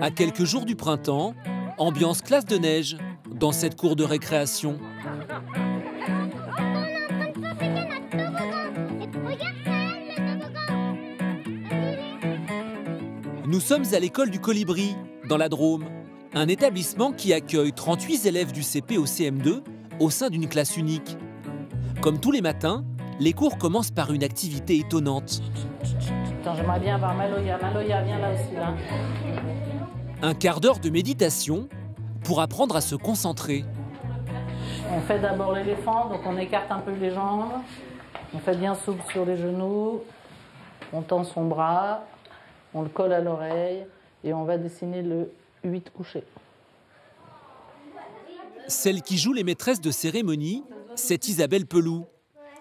À quelques jours du printemps, ambiance classe de neige dans cette cour de récréation. Nous sommes à l'école du Colibri, dans la Drôme, un établissement qui accueille 38 élèves du CP au CM2 au sein d'une classe unique. Comme tous les matins, les cours commencent par une activité étonnante. J'aimerais bien voir Maloya. Maloya, viens là aussi, là. Un quart d'heure de méditation pour apprendre à se concentrer. On fait d'abord l'éléphant, donc on écarte un peu les jambes. On fait bien souple sur les genoux. On tend son bras, on le colle à l'oreille et on va dessiner le 8 couché. Celle qui joue les maîtresses de cérémonie, c'est Isabelle Peloux.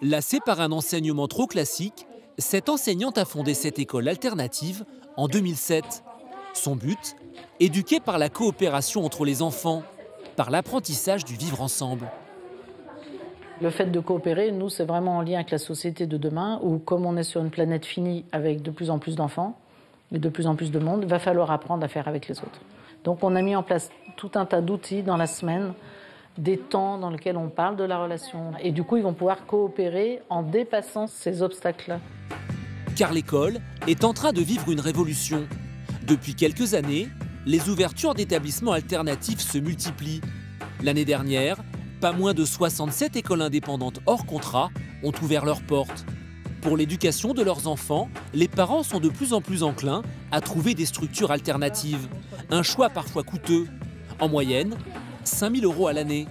Lassée par un enseignement trop classique, cette enseignante a fondé cette école alternative en 2007. Son but, éduquer par la coopération entre les enfants, par l'apprentissage du vivre ensemble. Le fait de coopérer, nous, c'est vraiment en lien avec la société de demain, où comme on est sur une planète finie avec de plus en plus d'enfants et de plus en plus de monde, il va falloir apprendre à faire avec les autres. Donc on a mis en place tout un tas d'outils dans la semaine, des temps dans lesquels on parle de la relation. Et du coup, ils vont pouvoir coopérer en dépassant ces obstacles-là. Car l'école est en train de vivre une révolution. Depuis quelques années, les ouvertures d'établissements alternatifs se multiplient. L'année dernière, pas moins de 67 écoles indépendantes hors contrat ont ouvert leurs portes. Pour l'éducation de leurs enfants, les parents sont de plus en plus enclins à trouver des structures alternatives. Un choix parfois coûteux. En moyenne, 5 000 € à l'année.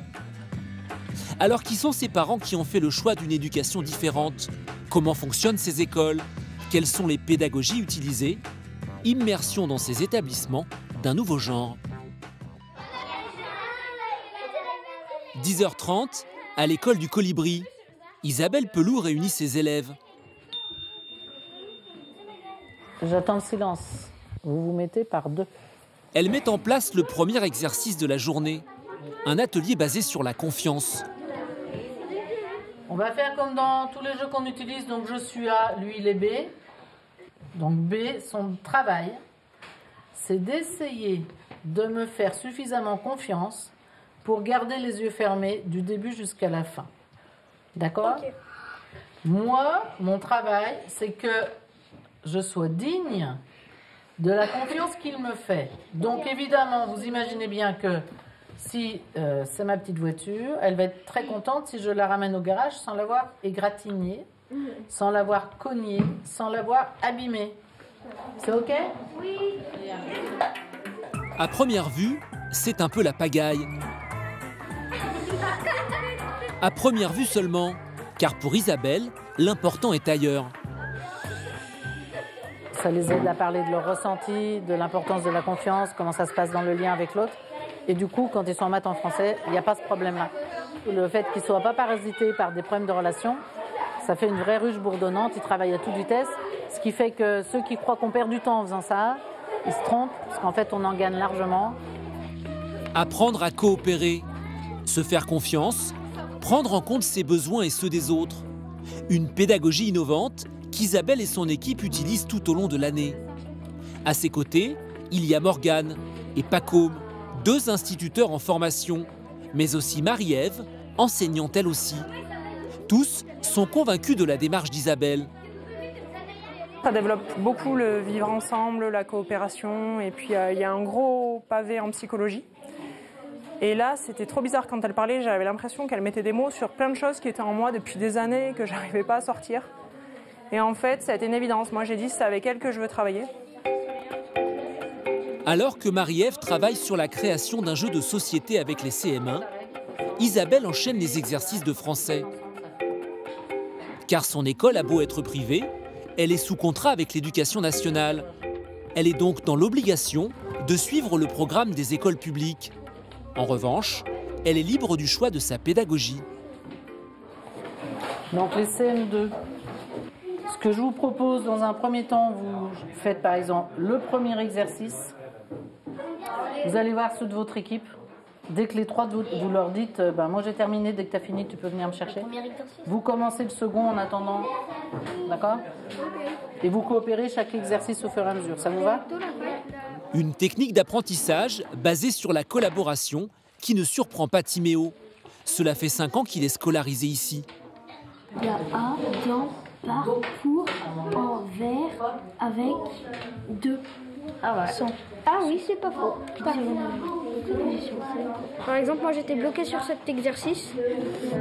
Alors qui sont ces parents qui ont fait le choix d'une éducation différente? Comment fonctionnent ces écoles? Quelles sont les pédagogies utilisées? Immersion dans ces établissements d'un nouveau genre. 10h30, à l'école du Colibri, Isabelle Peloux réunit ses élèves. J'attends le silence. Vous vous mettez par deux. Elle met en place le premier exercice de la journée, un atelier basé sur la confiance. On va faire comme dans tous les jeux qu'on utilise. Donc je suis A, lui il est B. Donc B, son travail, c'est d'essayer de me faire suffisamment confiance pour garder les yeux fermés du début jusqu'à la fin. D'accord ? Okay. Moi, mon travail, c'est que je sois digne de la confiance qu'il me fait. Donc évidemment, vous imaginez bien que si c'est ma petite voiture, elle va être très contente si je la ramène au garage sans l'avoir égratignée, sans l'avoir cognée, sans l'avoir abîmée. C'est OK ? Oui. À première vue, c'est un peu la pagaille. À première vue seulement, car pour Isabelle, l'important est ailleurs. Ça les aide à parler de leur ressenti, de l'importance de la confiance, comment ça se passe dans le lien avec l'autre. Et du coup, quand ils sont en maths en français, il n'y a pas ce problème-là. Le fait qu'ils ne soient pas parasités par des problèmes de relations, ça fait une vraie ruche bourdonnante, ils travaillent à toute vitesse, ce qui fait que ceux qui croient qu'on perd du temps en faisant ça, ils se trompent, parce qu'en fait, on en gagne largement. Apprendre à coopérer, se faire confiance, prendre en compte ses besoins et ceux des autres. Une pédagogie innovante qu'Isabelle et son équipe utilisent tout au long de l'année. À ses côtés, il y a Morgane et Pacôme, 2 instituteurs en formation, mais aussi Marie-Ève, enseignante elle aussi. Tous sont convaincus de la démarche d'Isabelle. Ça développe beaucoup le vivre ensemble, la coopération, et puis il y a un gros pavé en psychologie. Et là, c'était trop bizarre quand elle parlait, j'avais l'impression qu'elle mettait des mots sur plein de choses qui étaient en moi depuis des années, que je n'arrivais pas à sortir. Et en fait, ça a été une évidence. Moi, j'ai dit, c'est avec elle que je veux travailler. Alors que Marie-Ève travaille sur la création d'un jeu de société avec les CM1, Isabelle enchaîne les exercices de français. Car son école a beau être privée, elle est sous contrat avec l'Éducation nationale. Elle est donc dans l'obligation de suivre le programme des écoles publiques. En revanche, elle est libre du choix de sa pédagogie. Donc les CM2, ce que je vous propose dans un premier temps, vous faites par exemple le premier exercice. Vous allez voir ceux de votre équipe. Dès que les 3 de vous leur dites moi j'ai terminé, dès que tu as fini tu peux venir me chercher. Vous commencez le second en attendant, d'accord ? Et vous coopérez chaque exercice au fur et à mesure, ça vous va ? Une technique d'apprentissage basée sur la collaboration qui ne surprend pas Timéo. Cela fait 5 ans qu'il est scolarisé ici. Il y a A dans parcours en vert avec 2 sons. Ah oui, c'est pas faux. Par exemple, moi j'étais bloquée sur cet exercice.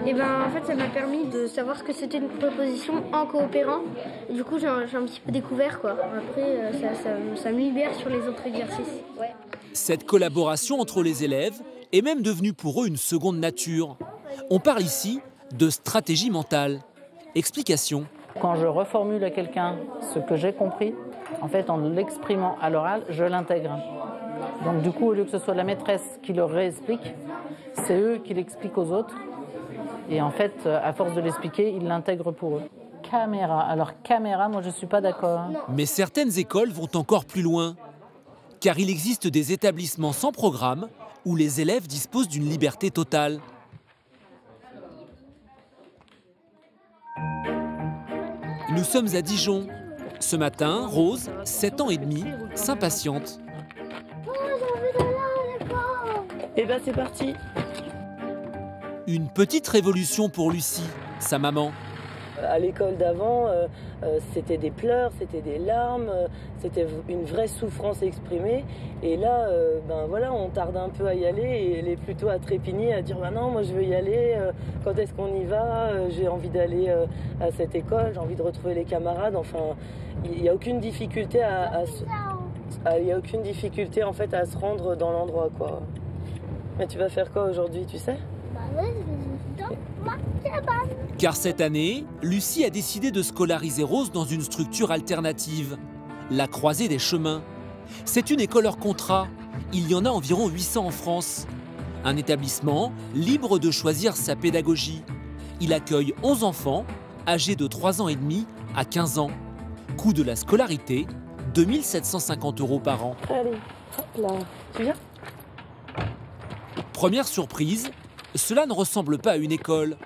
Et ben en fait, ça m'a permis de savoir ce que c'était une préposition en coopérant. Et du coup, j'ai un petit peu découvert quoi. Après, ça me libère sur les autres exercices. Ouais. Cette collaboration entre les élèves est même devenue pour eux une seconde nature. On parle ici de stratégie mentale. Explication. Quand je reformule à quelqu'un ce que j'ai compris, en fait, en l'exprimant à l'oral, je l'intègre. Donc du coup, au lieu que ce soit la maîtresse qui le réexplique, c'est eux qui l'expliquent aux autres. Et en fait, à force de l'expliquer, ils l'intègrent pour eux. Caméra. Alors caméra, moi je ne suis pas d'accord. Mais certaines écoles vont encore plus loin. Car il existe des établissements sans programme où les élèves disposent d'une liberté totale. Nous sommes à Dijon. Ce matin, Rose, 7 ans et demi, s'impatiente. Et ben c'est parti. Une petite révolution pour Lucie, sa maman. À l'école d'avant, c'était des pleurs, c'était des larmes, c'était une vraie souffrance exprimée. Et là, ben voilà, on tarde un peu à y aller et elle est plutôt à trépigner, à dire bah non, moi je veux y aller. Quand est-ce qu'on y va? J'ai envie d'aller à cette école, j'ai envie de retrouver les camarades. Enfin, il n'y a aucune difficulté il y a aucune difficulté en fait à se rendre dans l'endroit quoi. Mais tu vas faire quoi aujourd'hui, tu sais? Car cette année, Lucie a décidé de scolariser Rose dans une structure alternative, la Croisée des Chemins. C'est une école hors contrat. Il y en a environ 800 en France. Un établissement libre de choisir sa pédagogie. Il accueille 11 enfants, âgés de 3 ans et demi à 15 ans. Coût de la scolarité, 2 750 € par an. Allez, hop là, tu viens? Première surprise, cela ne ressemble pas à une école.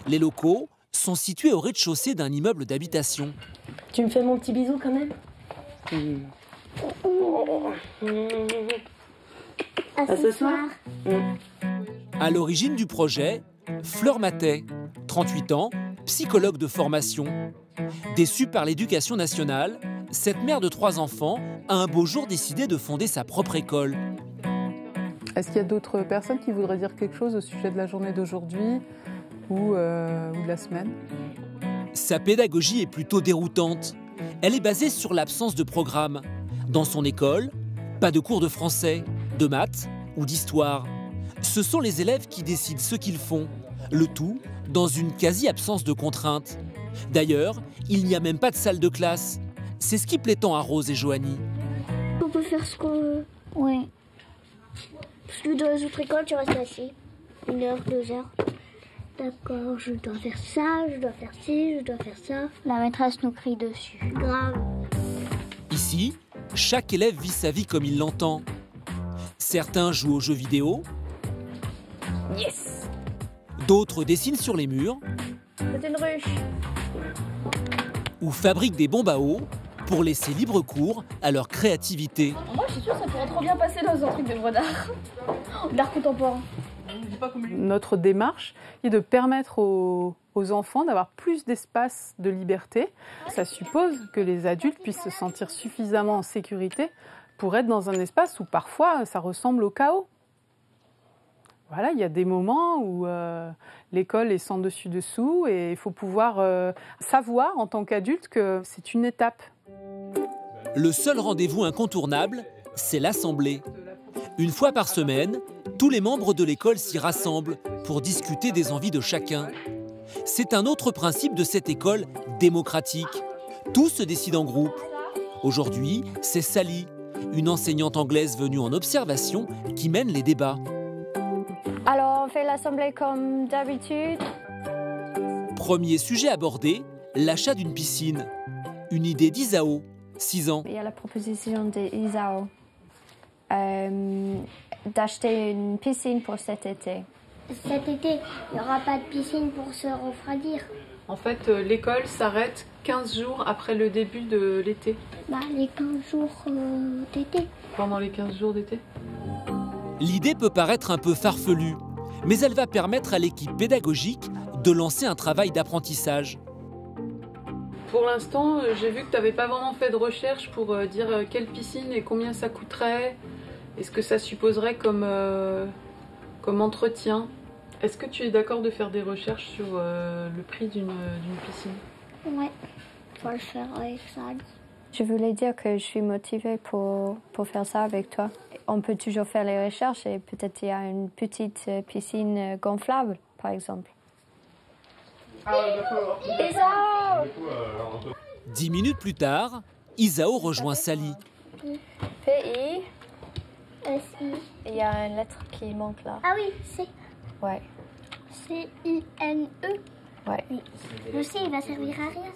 Les locaux sont situés au rez-de-chaussée d'un immeuble d'habitation. Tu me fais mon petit bisou quand même? À ce soir. À l'origine du projet, Fleur Matet, 38 ans, psychologue de formation. Déçue par l'éducation nationale, cette mère de 3 enfants a un beau jour décidé de fonder sa propre école. Est-ce qu'il y a d'autres personnes qui voudraient dire quelque chose au sujet de la journée d'aujourd'hui ou de la semaine? Sa pédagogie est plutôt déroutante. Elle est basée sur l'absence de programme. Dans son école, pas de cours de français, de maths ou d'histoire. Ce sont les élèves qui décident ce qu'ils font, le tout dans une quasi-absence de contraintes. D'ailleurs, il n'y a même pas de salle de classe. C'est ce qui plaît tant à Rose et Joanie. On peut faire ce qu'on veut. Oui. Parce que dans les autres écoles, tu restes assis. 1 heure, 2 heures. D'accord, je dois faire ça, je dois faire ci, je dois faire ça. La maîtresse nous crie dessus. Grave. Ici, chaque élève vit sa vie comme il l'entend. Certains jouent aux jeux vidéo. Yes! D'autres dessinent sur les murs. C'était une ruche. Ou fabriquent des bombes à eau pour laisser libre cours à leur créativité. Moi, je suis sûre que ça pourrait trop bien passer dans un truc d'œuvre d'art. D'art contemporain. Notre démarche est de permettre aux enfants d'avoir plus d'espace de liberté. Ça suppose que les adultes puissent se sentir suffisamment en sécurité pour être dans un espace où parfois ça ressemble au chaos. Voilà, il y a des moments où l'école est sans dessus-dessous et il faut pouvoir savoir en tant qu'adulte que c'est une étape. Le seul rendez-vous incontournable, c'est l'assemblée. Une fois par semaine, tous les membres de l'école s'y rassemblent pour discuter des envies de chacun. C'est un autre principe de cette école démocratique. Tout se décide en groupe. Aujourd'hui, c'est Sally, une enseignante anglaise venue en observation, qui mène les débats. Alors, on fait l'assemblée comme d'habitude. Premier sujet abordé, l'achat d'une piscine. Une idée d'Isao, 6 ans. Il y a la proposition d'Isao d'acheter une piscine pour cet été. Cet été, il n'y aura pas de piscine pour se refroidir. En fait, l'école s'arrête 15 jours après le début de l'été? Bah, les 15 jours d'été. Pendant les 15 jours d'été? L'idée peut paraître un peu farfelue, mais elle va permettre à l'équipe pédagogique de lancer un travail d'apprentissage. Pour l'instant, j'ai vu que tu n'avais pas vraiment fait de recherche pour dire quelle piscine et combien ça coûterait, et ce que ça supposerait comme entretien. Est-ce que tu es d'accord de faire des recherches sur le prix d'une piscine? Ouais, faut le faire avec ça. Je voulais dire que je suis motivée pour faire ça avec toi. On peut toujours faire les recherches et peut-être il y a une petite piscine gonflable, par exemple. 10 minutes plus tard, Isao rejoint Sally. P-I. S-I. Il y a une lettre qui manque là. Ah oui, c'est Ouais. C-I-N-E. Ouais. Je sais, il va servir à rien.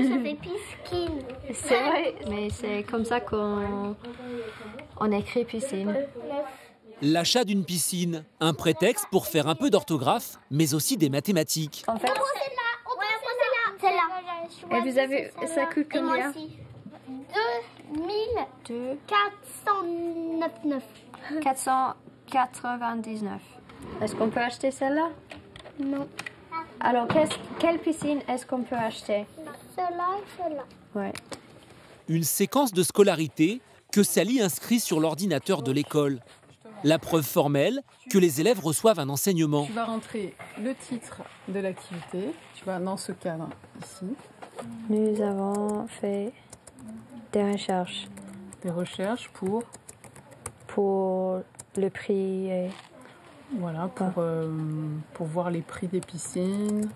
Ça fait piscine. C'est vrai, mais c'est comme ça qu'on écrit piscine. L'achat d'une piscine, un prétexte pour faire un peu d'orthographe, mais aussi des mathématiques. En fait, Celle-là. et vous avez, ça coûte combien? 2499. 499. Est-ce qu'on peut acheter celle-là? Non. Alors, quelle piscine est-ce qu'on peut acheter? Celle-là et celle-là. Ouais. Une séquence de scolarité que Sally inscrit sur l'ordinateur de l'école. La preuve formelle que les élèves reçoivent un enseignement. Tu vas rentrer le titre de l'activité, tu vas dans ce cadre ici. Nous avons fait des recherches. Des recherches pour le prix. Voilà, pour voir les prix des piscines.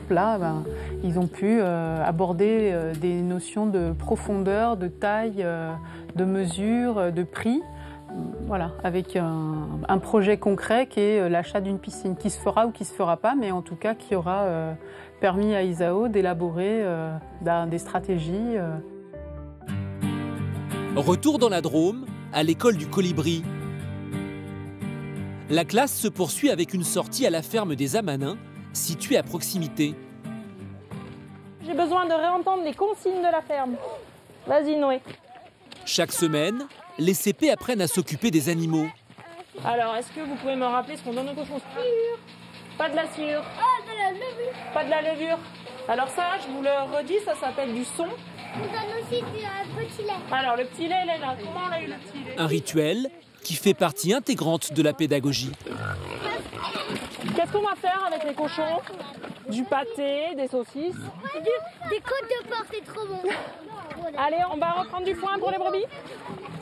Là, ils ont pu aborder des notions de profondeur, de taille, de mesure, de prix. Voilà, avec un projet concret qui est l'achat d'une piscine, qui se fera ou qui se fera pas, mais en tout cas qui aura permis à Isao d'élaborer des stratégies. Retour dans la Drôme, à l'école du Colibri. La classe se poursuit avec une sortie à la ferme des Amanins, située à proximité. J'ai besoin de réentendre les consignes de la ferme. Vas-y Noé. Chaque semaine, les CP apprennent à s'occuper des animaux. Alors, est-ce que vous pouvez me rappeler ce qu'on donne aux cochons? Pas de la sciure. De la levure. Pas de la levure. Alors ça, je vous le redis, ça s'appelle du son. On donne aussi du petit lait. Alors, le petit lait, il est là. Comment on a eu le petit lait? Un rituel qui fait partie intégrante de la pédagogie. Qu'est-ce qu'on va faire avec les cochons? Du pâté, des saucisses. Des côtes de porc, c'est trop bon. Allez, on va reprendre du foin pour les brebis.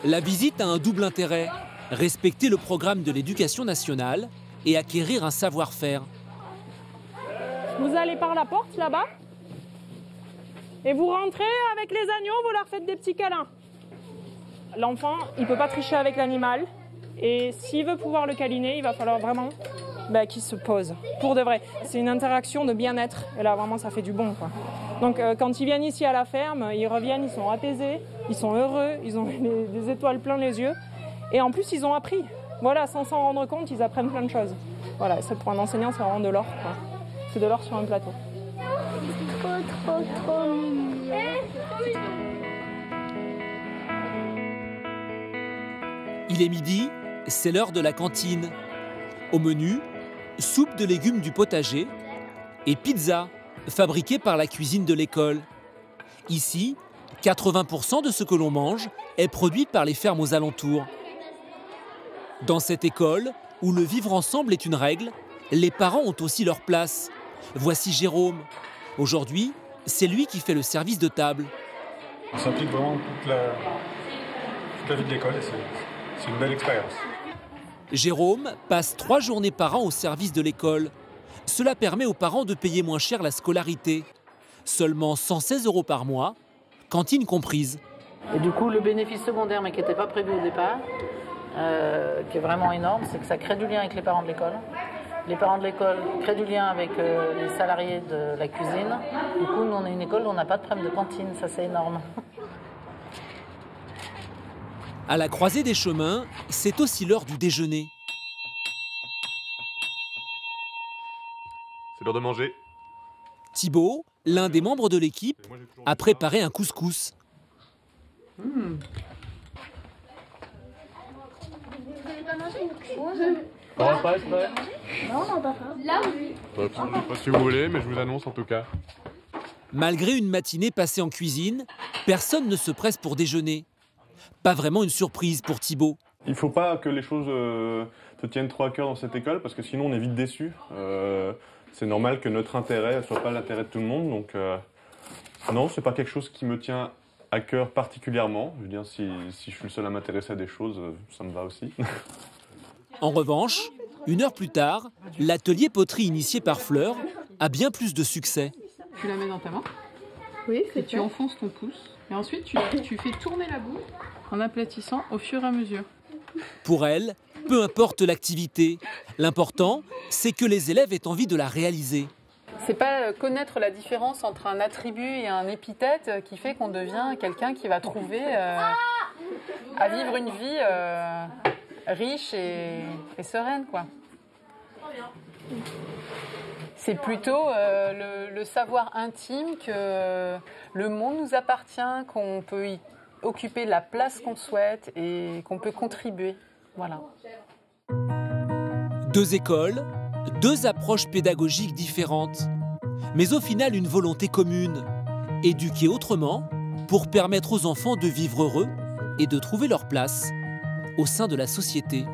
La visite a un double intérêt. Respecter le programme de l'éducation nationale et acquérir un savoir-faire. Vous allez par la porte, là-bas. Et vous rentrez avec les agneaux, vous leur faites des petits câlins. L'enfant, il ne peut pas tricher avec l'animal. Et s'il veut pouvoir le câliner, il va falloir vraiment qu'il se pose. Pour de vrai. C'est une interaction de bien-être. Et là, vraiment, ça fait du bon, quoi. Donc, quand ils viennent ici à la ferme, ils reviennent, ils sont apaisés, ils sont heureux, ils ont des étoiles plein les yeux. Et en plus, ils ont appris. Voilà, sans s'en rendre compte, ils apprennent plein de choses. Voilà, ça, pour un enseignant, c'est vraiment de l'or, quoi. C'est de l'or sur un plateau. Trop mignon. Il est midi, c'est l'heure de la cantine. Au menu, soupe de légumes du potager et pizza, fabriquée par la cuisine de l'école. Ici, 80% de ce que l'on mange est produit par les fermes aux alentours. Dans cette école, où le vivre ensemble est une règle, les parents ont aussi leur place. Voici Jérôme. Aujourd'hui, c'est lui qui fait le service de table. On s'implique vraiment toute la vie de l'école et c'est une belle expérience. Jérôme passe 3 journées par an au service de l'école. Cela permet aux parents de payer moins cher la scolarité. Seulement 116 € par mois, cantine comprise. Et du coup, le bénéfice secondaire, mais qui n'était pas prévu au départ, qui est vraiment énorme, c'est que ça crée du lien avec les parents de l'école. Les parents de l'école créent du lien avec les salariés de la cuisine. Du coup, nous, on est une école où on n'a pas de problème de cantine, ça c'est énorme. À la croisée des chemins, c'est aussi l'heure du déjeuner. C'est l'heure de manger. Thibaut, l'un des membres de l'équipe, a préparé un couscous. Vous n'avez pas mangé? Non, on n'a pas faim. Là, oui. Je ne sais pas si vous voulez, mais je vous annonce en tout cas. Malgré une matinée passée en cuisine, personne ne se presse pour déjeuner. Pas vraiment une surprise pour Thibaut. Il ne faut pas que les choses te tiennent trop à cœur dans cette école, parce que sinon on est vite déçu. C'est normal que notre intérêt ne soit pas l'intérêt de tout le monde. Donc non, ce n'est pas quelque chose qui me tient à cœur particulièrement. Je veux dire, si je suis le seul à m'intéresser à des choses, ça me va aussi. En revanche, 1 heure plus tard, l'atelier poterie initié par Fleur a bien plus de succès. Tu la mets dans ta main. Oui, et tu enfonces ton pouce. Et ensuite, tu fais tourner la boule en aplatissant au fur et à mesure. Pour elle, peu importe l'activité, l'important, c'est que les élèves aient envie de la réaliser. C'est pas connaître la différence entre un attribut et un épithète qui fait qu'on devient quelqu'un qui va trouver à vivre une vie riche et sereine, quoi. C'est plutôt le savoir intime que le monde nous appartient, qu'on peut y occuper la place qu'on souhaite et qu'on peut contribuer. Voilà. 2 écoles, 2 approches pédagogiques différentes, mais au final une volonté commune, éduquer autrement pour permettre aux enfants de vivre heureux et de trouver leur place au sein de la société.